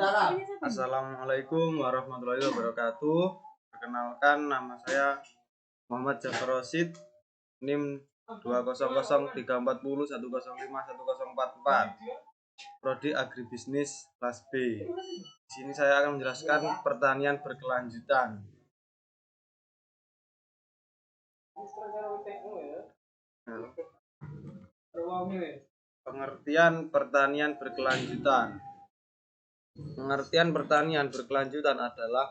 Assalamualaikum warahmatullahi wabarakatuh. Perkenalkan, nama saya Muhammad Jafar Rosid, NIM 2003401051044, Prodi Agribisnis kelas B. Di sini saya akan menjelaskan pertanian berkelanjutan. Pengertian pertanian berkelanjutan. Pengertian pertanian berkelanjutan adalah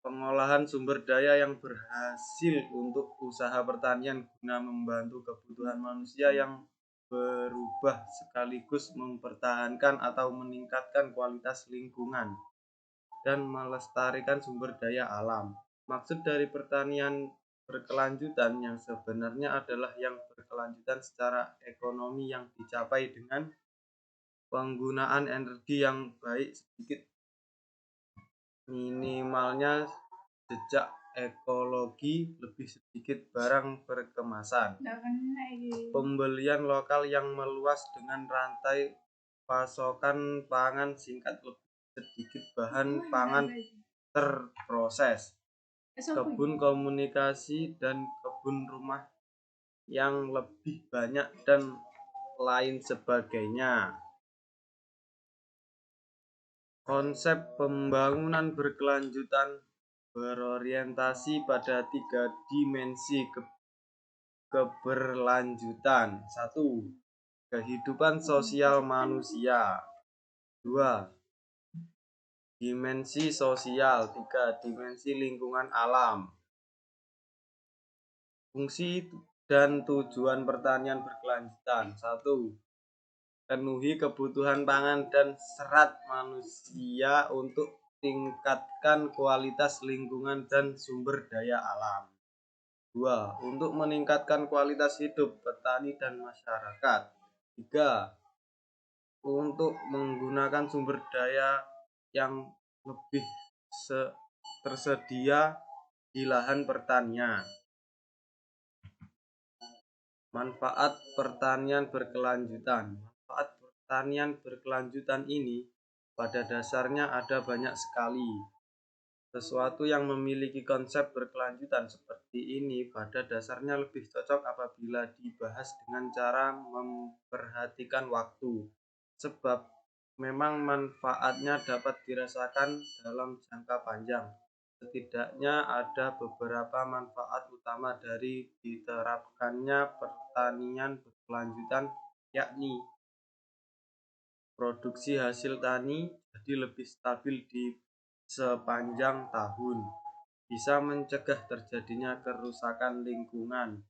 pengolahan sumber daya yang berhasil untuk usaha pertanian guna membantu kebutuhan manusia yang berubah sekaligus mempertahankan atau meningkatkan kualitas lingkungan dan melestarikan sumber daya alam. Maksud dari pertanian berkelanjutan yang sebenarnya adalah yang berkelanjutan secara ekonomi yang dicapai dengan penggunaan energi yang baik, sedikit minimalnya jejak ekologi, lebih sedikit barang berkemasan, pembelian lokal yang meluas dengan rantai pasokan pangan singkat, lebih sedikit bahan pangan terproses, kebun komunikasi dan kebun rumah yang lebih banyak, dan lain sebagainya. Konsep pembangunan berkelanjutan berorientasi pada 3 dimensi keberlanjutan. 1. Kehidupan sosial manusia. 2. Dimensi sosial. 3. Dimensi lingkungan alam. Fungsi dan tujuan pertanian berkelanjutan. 1. Penuhi kebutuhan pangan dan serat manusia untuk tingkatkan kualitas lingkungan dan sumber daya alam. 2. Untuk meningkatkan kualitas hidup petani dan masyarakat. 3. Untuk menggunakan sumber daya yang lebih tersedia di lahan pertanian. Manfaat pertanian berkelanjutan. Manfaat pertanian berkelanjutan ini pada dasarnya ada banyak sekali. Sesuatu yang memiliki konsep berkelanjutan seperti ini pada dasarnya lebih cocok apabila dibahas dengan cara memperhatikan waktu, sebab memang manfaatnya dapat dirasakan dalam jangka panjang. Setidaknya ada beberapa manfaat utama dari diterapkannya pertanian berkelanjutan, yakni produksi hasil tani jadi lebih stabil di sepanjang tahun, bisa mencegah terjadinya kerusakan lingkungan,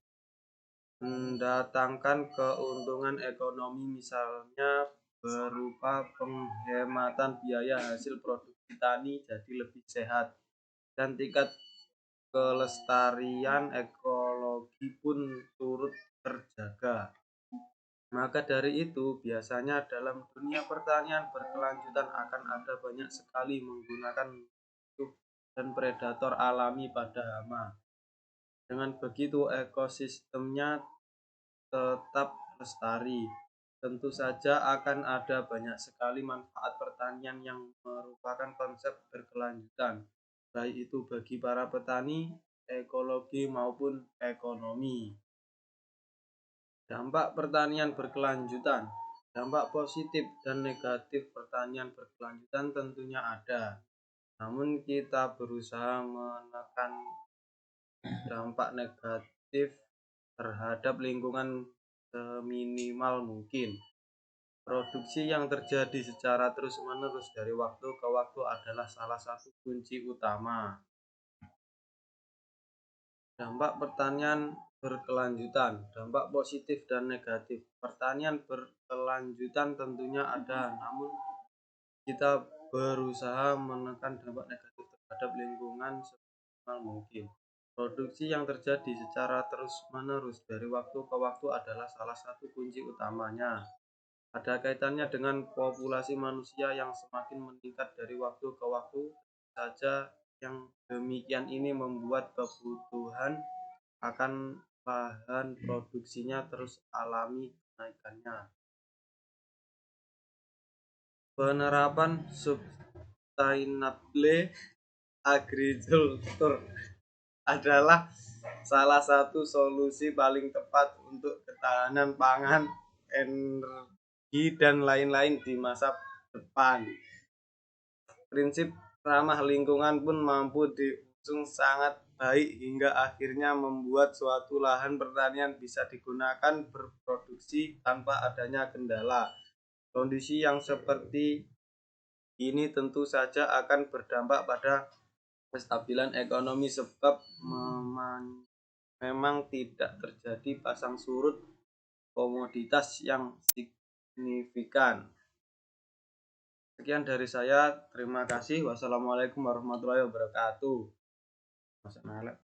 mendatangkan keuntungan ekonomi misalnya berupa penghematan biaya hasil produksi tani jadi lebih sehat, dan tingkat kelestarian ekologi pun turut terjaga. Maka dari itu, biasanya dalam dunia pertanian berkelanjutan akan ada banyak sekali menggunakan musuh dan predator alami pada hama. Dengan begitu ekosistemnya tetap lestari. Tentu saja akan ada banyak sekali manfaat pertanian yang merupakan konsep berkelanjutan, baik itu bagi para petani, ekologi maupun ekonomi. Dampak pertanian berkelanjutan. Dampak positif dan negatif pertanian berkelanjutan tentunya ada. Namun kita berusaha menekan dampak negatif terhadap lingkungan seminimal mungkin. Produksi yang terjadi secara terus-menerus dari waktu ke waktu adalah salah satu kunci utama. Dampak pertanian berkelanjutan. Dampak positif dan negatif pertanian berkelanjutan tentunya ada, namun kita berusaha menekan dampak negatif terhadap lingkungan seminimal mungkin. Produksi yang terjadi secara terus-menerus dari waktu ke waktu adalah salah satu kunci utamanya. Ada kaitannya dengan populasi manusia yang semakin meningkat dari waktu ke waktu saja. Yang demikian ini membuat kebutuhan akan bahan produksinya terus alami kenaikannya. Penerapan sustainable agriculture adalah salah satu solusi paling tepat untuk ketahanan pangan, energi, dan lain-lain di masa depan. Prinsip ramah lingkungan pun mampu diusung sangat baik hingga akhirnya membuat suatu lahan pertanian bisa digunakan berproduksi tanpa adanya kendala. Kondisi yang seperti ini tentu saja akan berdampak pada kestabilan ekonomi sebab memang tidak terjadi pasang surut komoditas yang signifikan. Sekian dari saya, terima kasih. Wassalamualaikum warahmatullahi wabarakatuh.